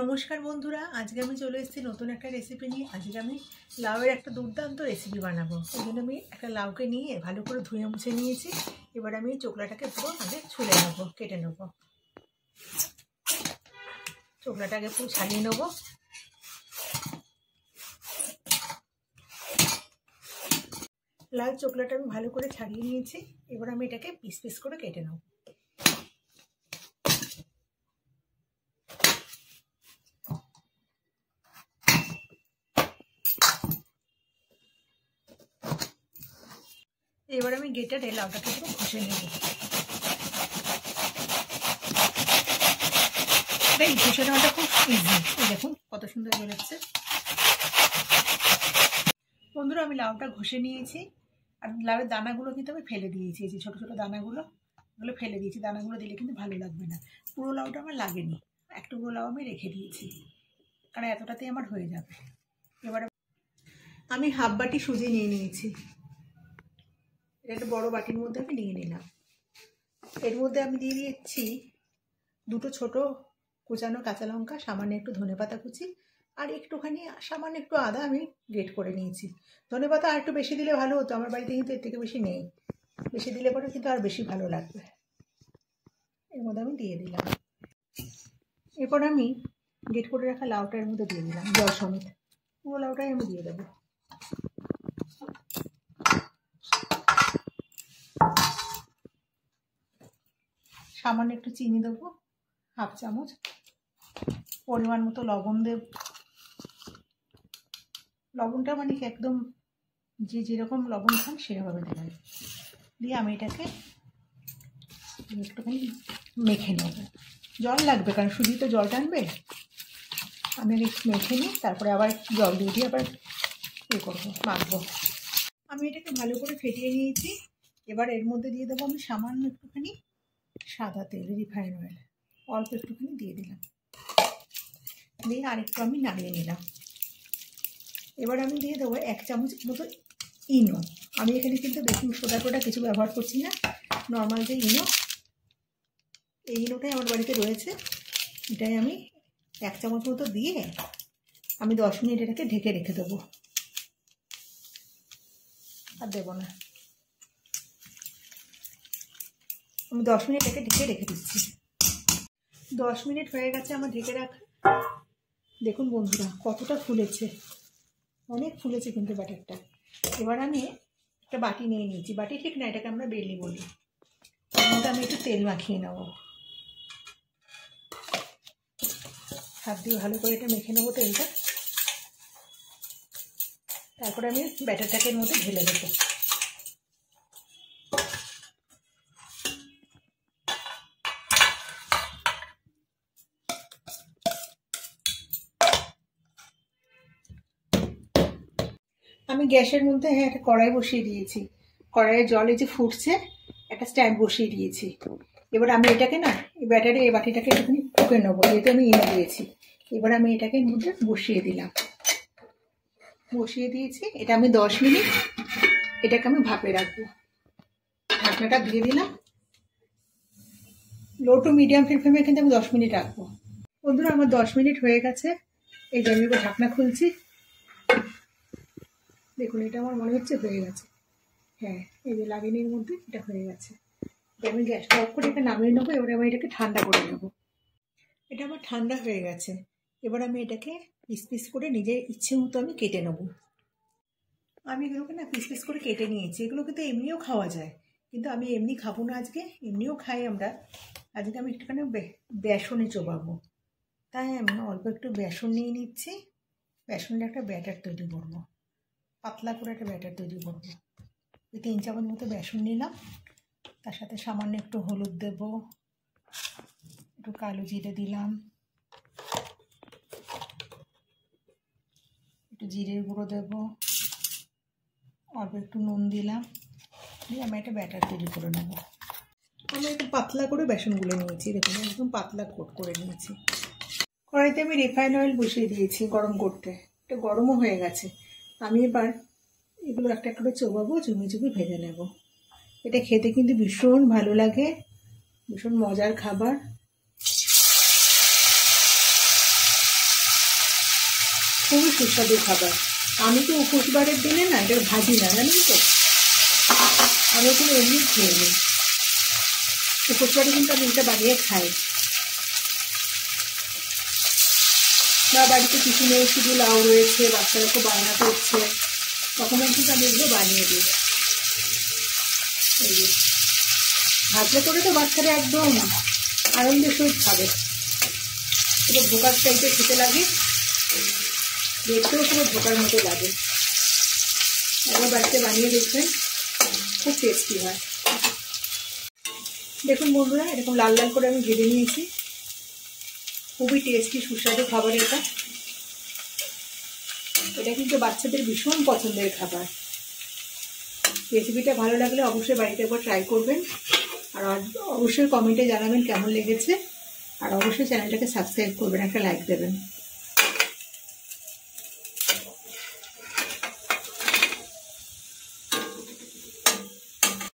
নমস্কার বন্ধুরা, আজকে আমি চলে এসেছি নতুন একটা রেসিপি নিয়ে। আজকে আমি লাউয়ের একটা দুর্দান্ত রেসিপি বানাবো। ওই জন্য আমি একটা লাউকে নিয়ে ভালো করে ধুয়ে মুছে নিয়েছি। এবার আমি চোকলাটাকে পুরো আগে ছুলে নেবো, কেটে নেবো। চোকলাটাকে পুরো ছাড়িয়ে নেবো। লাল চোকলাটা আমি ভালো করে ছাড়িয়ে নিয়েছি। এবার আমি এটাকে পিস পিস করে কেটে নেবো। এবার আমি গেটারে লাউটাকে পুরো ঘষে নেব। এই ঘষে নেওয়াটা খুব ইজি। দেখুন কত সুন্দর বেরোচ্ছে। বন্ধুরা, আমি লাউটা ঘষে নিয়েছি। আর লাউয়ের দানাগুলো কিন্তু আমি ফেলে দিয়েছি। এই যে ছোটো ছোটো দানাগুলো, এগুলো ফেলে দিয়েছি। দানাগুলো দিলে কিন্তু ভালো লাগবে না। পুরো লাউটা আমার লাগেনি, একটু পুরো লাউ আমি রেখে দিয়েছি, কারণ এতটাতেই আমার হয়ে যাবে। এবার আমি হাফ বাটি সুজি নিয়ে নিয়েছি। এটা একটা বড়ো বাটির মধ্যে আমি নিয়ে নিলাম। এর মধ্যে আমি দিয়ে দিচ্ছি দুটো ছোটো কুচানো কাঁচা লঙ্কা, সামান্য একটু ধনেপাতা কুচি, আর একটুখানি সামান্য একটু আদা আমি গ্রেট করে নিয়েছি। ধনেপাতা আর একটু বেশি দিলে ভালো হতো, আমার বাড়িতে কিন্তু এর থেকে বেশি নেই। বেশি দিলে পরে কিন্তু আর বেশি ভালো লাগবে। এর মধ্যে আমি দিয়ে দিলাম। এরপর আমি গ্রেট করে রাখা লাউটা এর মধ্যে দিয়ে দিলাম, জল সমেত। পুরো লাউটাই আমি দিয়ে দেবো। সামান্য একটু চিনি দেবো, হাফ চামচ। পরিমাণ মতো লবণ দেব। লবণটা মানে কি একদম যে যেরকম লবণ খান সেরকমভাবে দেবেন। দিয়ে আমি এটাকে একটুখানি মেখে নেব। জল লাগবে, কারণ সুজি তো জল টানবে। আমি একটু মেখে নিই, তারপরে আবার জল দিয়ে আবার করবো, মাখবো। আমি এটাকে ভালো করে ফেটিয়ে নিয়েছি। এবার এর মধ্যে দিয়ে দেবো আমি সামান্য একটুখানি সাদা তেল, রিফাইন অয়েল, অল্প একটুখানি দিয়ে দিলাম। দিয়ে আরেকটু আমি নাড়িয়ে নিলাম। এবার আমি দিয়ে দেবো 1 চামচ মতো ইনো। আমি এখানে কিন্তু বেকিং সোডা টোডা কিছু ব্যবহার করছি না, নর্মাল যে ইনো, এই ইনোটাই আমার বাড়িতে রয়েছে। এটাই আমি 1 চামচ মতো দিয়ে আমি 10 মিনিট এটাকে ঢেকে রেখে দেবো। আর দেবো না, আমি 10 মিনিট এটাকে ঢেকে রেখে দিচ্ছি। 10 মিনিট হয়ে গেছে আমার ঢেকে রাখা। দেখুন বন্ধুরা কতটা ফুলেছে, অনেক ফুলেছে কিন্তু ব্যাটারটা। এবার আমি একটা বাটি নিয়ে নিয়েছি। বাটি ঠিক না, এটাকে আমরা বেলি বলি। এর মধ্যে আমি একটু তেল মাখিয়ে নেব। হাত দিয়ে ভালো করে এটা মেখে নেবো তেলটা। তারপরে আমি ব্যাটারটাকে এর মধ্যে ঢেলে দেবো। আমি গ্যাসের মধ্যে একটা কড়াই বসিয়ে দিয়েছি। কড়াইয়ের জল এই যে ফুটছে, একটা স্ট্যান্ড বসিয়ে দিয়েছি। এবার আমি এটাকে না, এই ব্যাটারে এই বাটিটাকে একটুখানি ফুঁকে নেবো, যেহেতু আমি ইনো দিয়েছি। এবার আমি এটাকে এর মধ্যে বসিয়ে দিলাম, বসিয়ে দিয়েছি। এটা আমি 10 মিনিট এটাকে আমি ভাপে রাখবো। ঢাকনাটা দিয়ে দিলাম। লো টু মিডিয়াম ফ্লেমে কিন্তু আমি 10 মিনিট রাখবো। বন্ধুরা, আমার 10 মিনিট হয়ে গেছে। এই যে আমি এবার ঢাকনা খুলছি। দেখুন এটা আমার মনে হচ্ছে হয়ে গেছে। হ্যাঁ, এই যে লাগেনির মধ্যে এটা হয়ে গেছে। আমি গ্যাসটা অফ করে এটা নামিয়ে নেবো। এবার আমি এটাকে ঠান্ডা করে নেবো। এটা আমার ঠান্ডা হয়ে গেছে। এবার আমি এটাকে পিস পিস করে নিজের ইচ্ছে মতো আমি কেটে নেব। আমি এগুলোকে না পিস পিস করে কেটে নিয়েছি। এগুলো কিন্তু এমনিও খাওয়া যায়, কিন্তু আমি এমনি খাবো না আজকে, এমনিও খাই আমরা। আজকে আমি একটুখানি বেসনে চোবাবো, তাই আমি অল্প একটু বেসন নিয়ে নিচ্ছি। বেসনের একটা ব্যাটার তৈরি করবো, পাতলা করে একটা ব্যাটার তৈরি করবো। 3 চামচ মতো বেসন নিলাম। তার সাথে সামান্য একটু হলুদ দেব, একটু কালো জিরে দিলাম, একটু জিরের গুঁড়ো দেব, অল্প একটু নুন দিলাম। দিয়ে আমি একটা ব্যাটার তৈরি করে নেব। আমি একটু পাতলা করে বেসন গুলে নিয়েছি। দেখুন একদম পাতলা কোট করে নিয়েছি। কড়াইতে আমি রিফাইন অয়েল বসিয়ে দিয়েছি গরম করতে। এটা গরমও হয়ে গেছে। আমি এবার এগুলো একটা করে চোবাবো, চুমি চুমি ভেজে নেব। এটা খেতে কিন্তু ভীষণ ভালো লাগে, ভীষণ মজার খাবার। খুবই সুস্বাদু খাবার। আমি তো উপোসবারের দিনে না এটা ভাজি না, জানেন তো, আমি ওখানে এমনি খেয়ে নিই। উপোসবারে কিন্তু আমি এটা বানিয়ে খাই, বা বাড়িতে কিছু নেই, শুধু লাউ রয়েছে, বাচ্চারা খুব বায়না করছে, তখন কিন্তু আমি এগুলো বানিয়ে দিই। এই যে ভাজলে করে তো বাচ্চারা একদম আনন্দের সহিত খাবে, পুরো ধোকার টাইপের খেতে লাগে, দেখতেও পুরো ধোকার মতো লাগে। একবার বাড়িতে বানিয়ে দেখবেন, খুব টেস্টি হয়। দেখুন বন্ধুরা, এরকম লাল লাল করে আমি ভেজে নিয়েছি। খুবই টেস্টি সুস্বাদু খাবার এটা। এটা কিন্তু বাচ্চাদের ভীষণ পছন্দের খাবার। রেসিপিটা ভালো লাগলে অবশ্যই বাড়িতে একবার ট্রাই করবেন, আর অবশ্যই কমেন্টে জানাবেন কেমন লেগেছে, আর অবশ্যই চ্যানেলটাকে সাবস্ক্রাইব করবেন, একটা লাইক দেবেন।